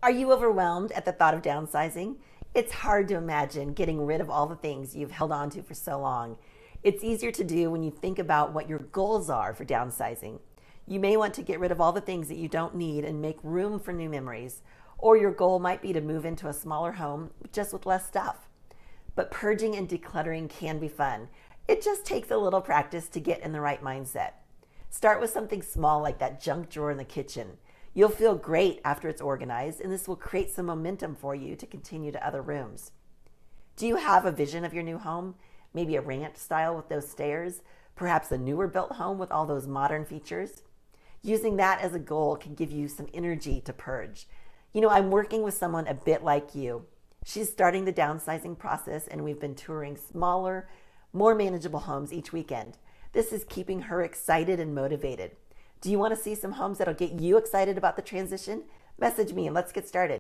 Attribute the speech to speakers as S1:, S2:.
S1: Are you overwhelmed at the thought of downsizing? It's hard to imagine getting rid of all the things you've held on to for so long. It's easier to do when you think about what your goals are for downsizing. You may want to get rid of all the things that you don't need and make room for new memories. Or your goal might be to move into a smaller home just with less stuff. But purging and decluttering can be fun. It just takes a little practice to get in the right mindset. Start with something small like that junk drawer in the kitchen. You'll feel great after it's organized, and this will create some momentum for you to continue to other rooms. Do you have a vision of your new home? Maybe a ranch style with those stairs? Perhaps a newer built home with all those modern features? Using that as a goal can give you some energy to purge. I'm working with someone a bit like you. She's starting the downsizing process, and we've been touring smaller, more manageable homes each weekend. This is keeping her excited and motivated. Do you want to see some homes that'll get you excited about the transition? Message me and let's get started.